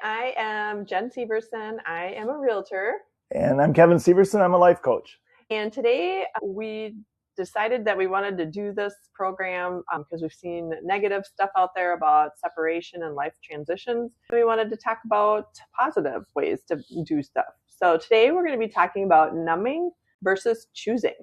I am Jen Severson. I am a realtor. And I'm Kevin Severson. I'm a life coach. And today we decided that we wanted to do this program because we've seen negative stuff out there about separation and life transitions. We wanted to talk about positive ways to do stuff. So today we're going to be talking about numbing versus choosing.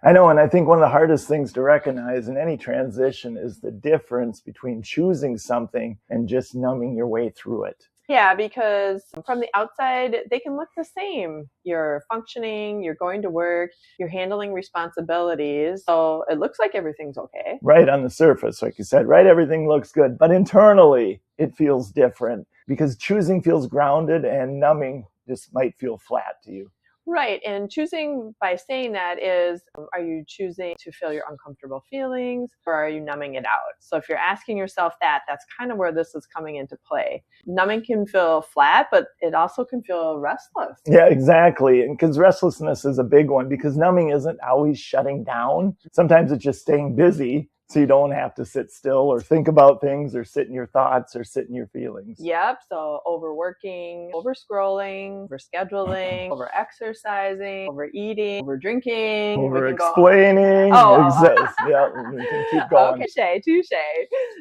I know, and I think one of the hardest things to recognize in any transition is the difference between choosing something and just numbing your way through it. Yeah, because from the outside, they can look the same. You're functioning, you're going to work, you're handling responsibilities. So it looks like everything's okay. Right on the surface, like you said, right? Everything looks good. But internally, it feels different because choosing feels grounded and numbing just might feel flat to you. Right. And choosing by saying that is, are you choosing to feel your uncomfortable feelings or are you numbing it out? So if you're asking yourself that, that's kind of where this is coming into play. Numbing can feel flat, but it also can feel restless. Yeah, exactly. And because restlessness is a big one because numbing isn't always shutting down. Sometimes it's just staying busy. So you don't have to sit still or think about things or sit in your thoughts or sit in your feelings. Yep. So overworking, over scrolling, over scheduling, over exercising, overeating, over drinking, over explaining. Yeah, we can keep going. Okay, touche.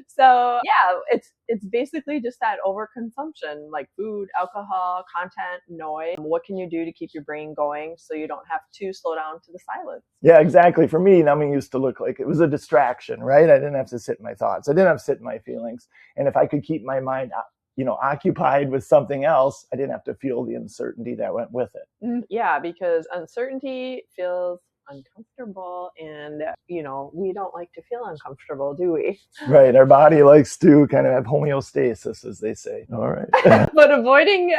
So yeah, it's basically just that overconsumption, like food, alcohol, content, noise. What can you do to keep your brain going so you don't have to slow down to the silence? Yeah, exactly. For me, numbing used to look like it was a distraction, right? I didn't have to sit in my thoughts. I didn't have to sit in my feelings. And if I could keep my mind, occupied with something else, I didn't have to feel the uncertainty that went with it. Yeah, because uncertainty feels uncomfortable and we don't like to feel uncomfortable, do we? Right. Our body likes to kind of have homeostasis, as they say. All right. But avoiding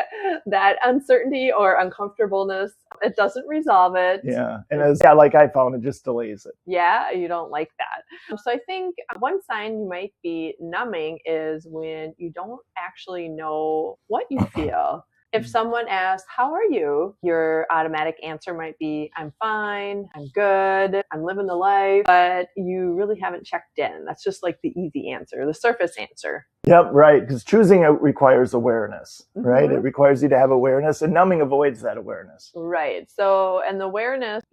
that uncertainty or uncomfortableness, it doesn't resolve it. Yeah. And like I found, it just delays it. Yeah, you don't like that. So I think one sign you might be numbing is when you don't actually know what you feel. If someone asks, how are you? Your automatic answer might be, I'm fine, I'm good, I'm living the life, but you really haven't checked in. That's just like the easy answer, the surface answer. Yep, right. Because choosing requires awareness, right? It requires you to have awareness, and numbing avoids that awareness. Right. So, and the awareness,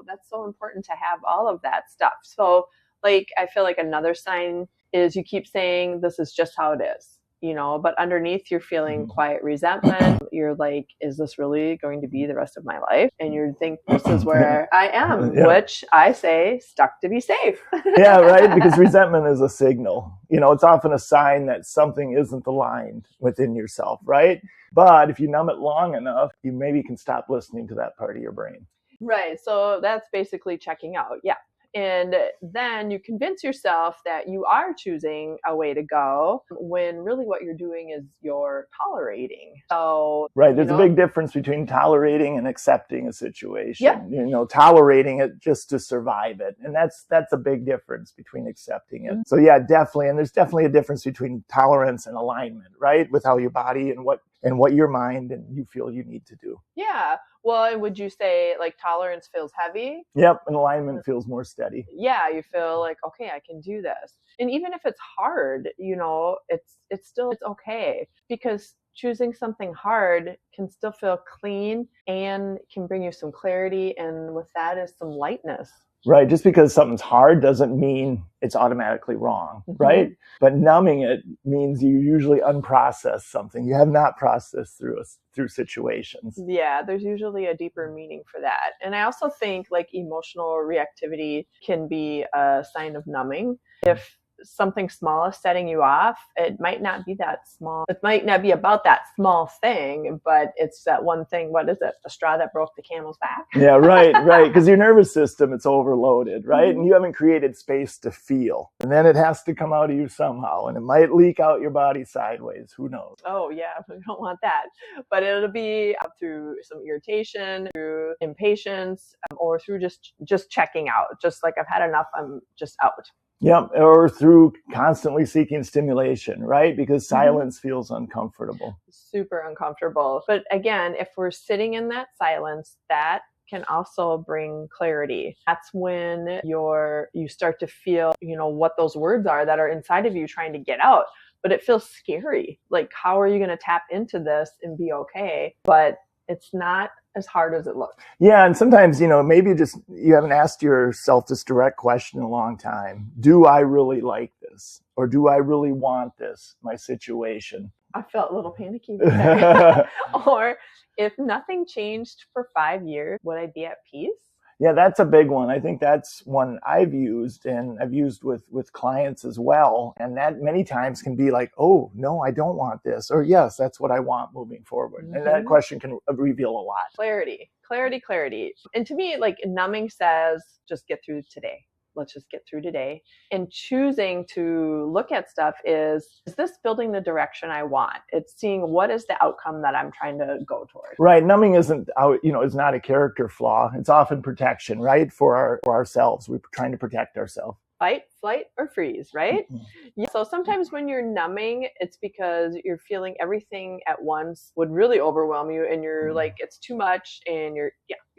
that's so important to have all of that stuff. So, I feel like another sign is you keep saying, this is just how it is. But underneath you're feeling quiet resentment. You're like, is this really going to be the rest of my life? And you think this is where I am, which I say stuck to be safe. Yeah, right. Because resentment is a signal. It's often a sign that something isn't aligned within yourself, right? But if you numb it long enough, you maybe can stop listening to that part of your brain. Right. So that's basically checking out. Yeah. And then you convince yourself that you are choosing a way to go when really what you're doing is you're tolerating. So, right. There's a big difference between tolerating and accepting a situation. Yeah. Tolerating it just to survive it. And that's a big difference between accepting it. So yeah, definitely. And there's definitely a difference between tolerance and alignment, right? With how your body and what your mind and you feel you need to do. Yeah. Well, and would you say tolerance feels heavy? Yep. And alignment feels more steady. Yeah. You feel like, okay, I can do this. And even if it's hard, it's okay, because choosing something hard can still feel clean and can bring you some clarity. And with that is some lightness. Right. Just because something's hard doesn't mean it's automatically wrong, right? But numbing it means you usually unprocess something. You have not processed through situations. Yeah, there's usually a deeper meaning for that. And I also think emotional reactivity can be a sign of numbing. If something small is setting you off, it might not be that small. It might not be about that small thing, but it's that one thing. What is it? The straw that broke the camel's back? Yeah, right. Because your nervous system, it's overloaded, right? And you haven't created space to feel. And then it has to come out of you somehow. And it might leak out your body sideways. Who knows? Oh, yeah. We don't want that. But it'll be through some irritation, through impatience, or through just checking out. Just like, I've had enough. I'm just out. Yep, or through constantly seeking stimulation, right? Because silence feels uncomfortable. Super uncomfortable. But again, if we're sitting in that silence, that can also bring clarity. That's when you start to feel, what those words are that are inside of you trying to get out. but it feels scary. Like, how are you going to tap into this and be okay? But it's not as hard as it looks. Yeah. And sometimes, maybe just you haven't asked yourself this direct question in a long time. Do I really like this? Or do I really want this, my situation? I felt a little panicky there. Or if nothing changed for 5 years, would I be at peace? Yeah, that's a big one. I think that's one I've used, and I've used with clients as well. And that many times can be like, oh, no, I don't want this. Or yes, that's what I want moving forward. And that question can reveal a lot. Clarity. And to me, like, numbing says, just get through today. Let's just get through today. And choosing to look at stuff is this building the direction I want? It's seeing what is the outcome that I'm trying to go towards. Right. Numbing is not a character flaw. It's often protection, right? For ourselves. We're trying to protect ourselves. Fight, flight, or freeze, right? Mm-hmm. Yeah. So sometimes when you're numbing, it's because you're feeling everything at once would really overwhelm you, and you're like, it's too much, and you're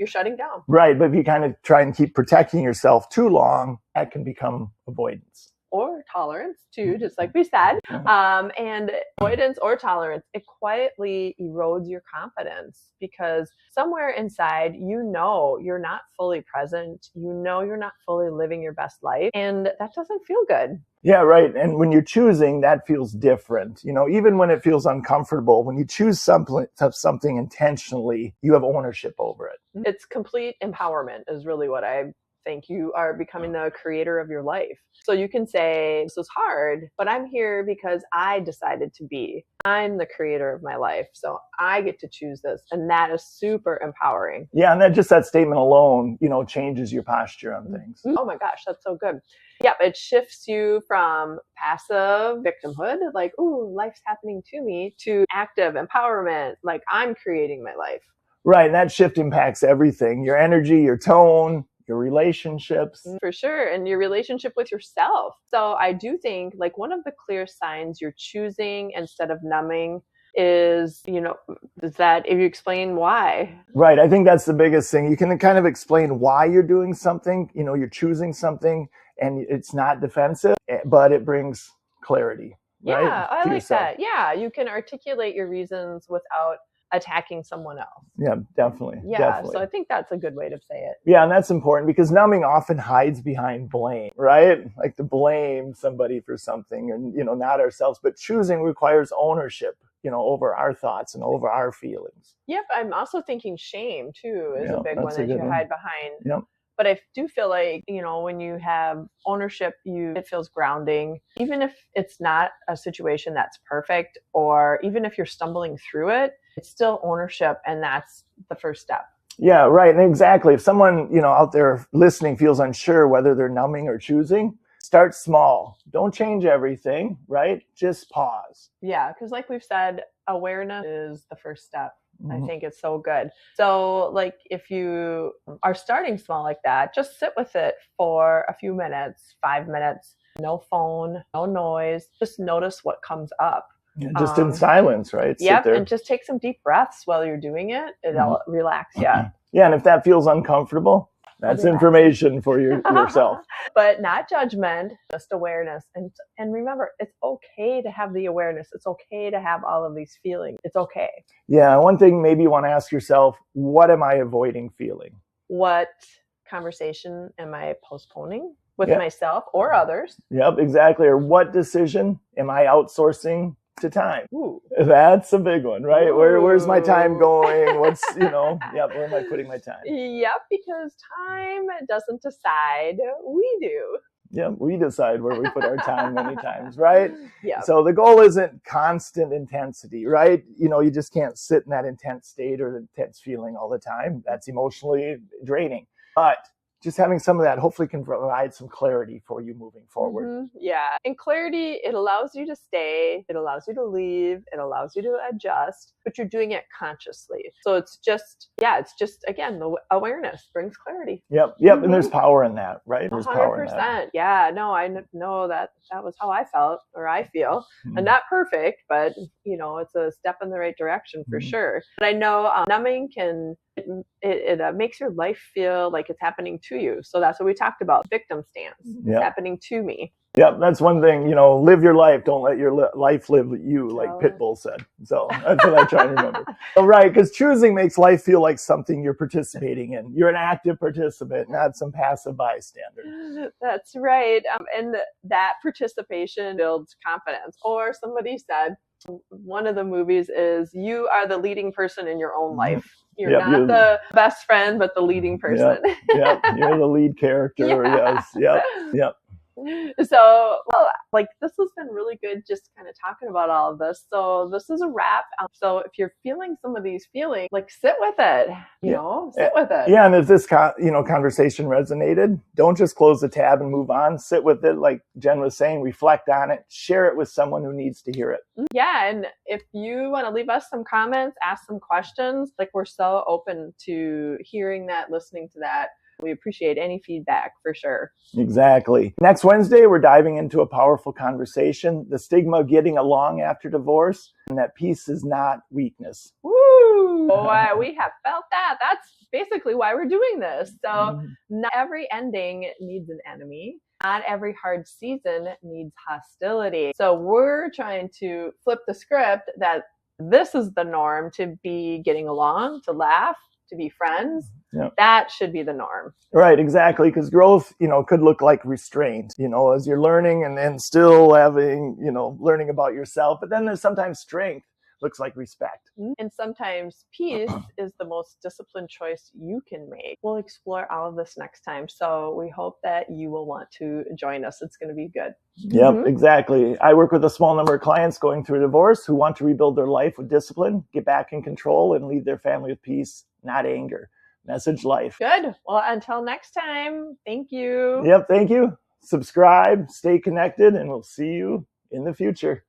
shutting down. Right. But if you kind of try and keep protecting yourself too long, that can become avoidance. Or tolerance too, just like we said. And avoidance or tolerance, it quietly erodes your confidence, because somewhere inside, you're not fully present. You're not fully living your best life. And that doesn't feel good. Yeah, right. And when you're choosing, that feels different. Even when it feels uncomfortable, when you choose something intentionally, you have ownership over it. It's complete empowerment is really what I think. You are becoming the creator of your life. So you can say, this is hard, but I'm here because I decided to be. I'm the creator of my life. So I get to choose this. And that is super empowering. Yeah. And that statement alone, changes your posture on things. Oh my gosh, that's so good. Yeah, it shifts you from passive victimhood, like, ooh, life's happening to me, to active empowerment, like, I'm creating my life. Right. And that shift impacts everything, your energy, your tone, your relationships. For sure. And your relationship with yourself. So I do think, like, one of the clear signs you're choosing instead of numbing is that if you explain why. Right. I think that's the biggest thing. You can kind of explain why you're doing something, you're choosing something, and it's not defensive, but it brings clarity. Right? Yeah, I like that. Yeah, you can articulate your reasons without attacking someone else. Yeah, definitely. Yeah, definitely. So I think that's a good way to say it. Yeah, and that's important, because numbing often hides behind blame, right? Like, to blame somebody for something, and not ourselves. But choosing requires ownership, over our thoughts and over our feelings. Yep, I'm also thinking shame too is a big one that you hide behind. Yep. But I do feel like, when you have ownership, it feels grounding. Even if it's not a situation that's perfect, or even if you're stumbling through it, it's still ownership. And that's the first step. Yeah, right. And exactly. If someone, out there listening feels unsure whether they're numbing or choosing, start small. Don't change everything, right? Just pause. Yeah, because like we've said, awareness is the first step. I think it's so good. So, like, if you are starting small like that, just sit with it for a few minutes, 5 minutes, no phone, no noise, just notice what comes up. Yeah, just in silence, right? Yep, and just take some deep breaths while you're doing it. It'll relax you. Yeah, and if that feels uncomfortable, that's information for yourself. But not judgment, just awareness. And remember, it's okay to have the awareness. It's okay to have all of these feelings. It's okay. Yeah, one thing maybe you want to ask yourself, what am I avoiding feeling? What conversation am I postponing with myself or others? Yep, exactly. Or what decision am I outsourcing to time? Ooh. That's a big one, right? Where's my time going? Where am I putting my time? Yep, because time doesn't decide, we do. Yeah, we decide where we put our time many times, right? Yeah. So the goal isn't constant intensity, right? You just can't sit in that intense state or intense feeling all the time. That's emotionally draining. But just having some of that hopefully can provide some clarity for you moving forward. Mm-hmm. Yeah. And clarity, it allows you to stay, it allows you to leave, it allows you to adjust, but you're doing it consciously. So it's just, again, the awareness brings clarity. Yep. Mm-hmm. And there's power in that, right? There's 100%. Power in that. Yeah. No, I know that was how I felt, or I feel. Mm-hmm. And not perfect, but it's a step in the right direction for sure. But I know numbing it makes your life feel like it's happening to you. So that's what we talked about, victim stance. It's happening to me. Yep, that's one thing, live your life. Don't let your life live you, like Pitbull said. So that's what I try to remember. So, right, because choosing makes life feel like something you're participating in. You're an active participant, not some passive bystander. That's right. And that participation builds confidence. Or somebody said, one of the movies is you are the leading person in your own life. You're not the best friend, but the leading person. Yep, you're the lead character. Yes, yep. So, well, like this has been really good just kind of talking about all of this. So this is a wrap. So if you're feeling some of these feelings, like sit with it, sit with it. Yeah. And if this, conversation resonated, don't just close the tab and move on. Sit with it. Like Jen was saying, reflect on it, share it with someone who needs to hear it. Yeah. And if you want to leave us some comments, ask some questions, like we're so open to hearing that, listening to that. We appreciate any feedback for sure. Exactly. Next Wednesday, we're diving into a powerful conversation, the stigma of getting along after divorce, and that peace is not weakness. Woo! We have felt that. That's basically why we're doing this. So not every ending needs an enemy. Not every hard season needs hostility. So we're trying to flip the script that this is the norm, to be getting along, to laugh, to be friends. Yep. That should be the norm. Right, exactly. Because growth, could look like restraint, as you're learning and then still having, learning about yourself. But then there's sometimes strength looks like respect. And sometimes peace is the most disciplined choice you can make. We'll explore all of this next time. So we hope that you will want to join us. It's going to be good. Yep, exactly. I work with a small number of clients going through a divorce who want to rebuild their life with discipline, get back in control, and lead their family with peace, not anger. Message life. Good. Well, until next time, thank you. Yep, thank you. Subscribe, stay connected, and we'll see you in the future.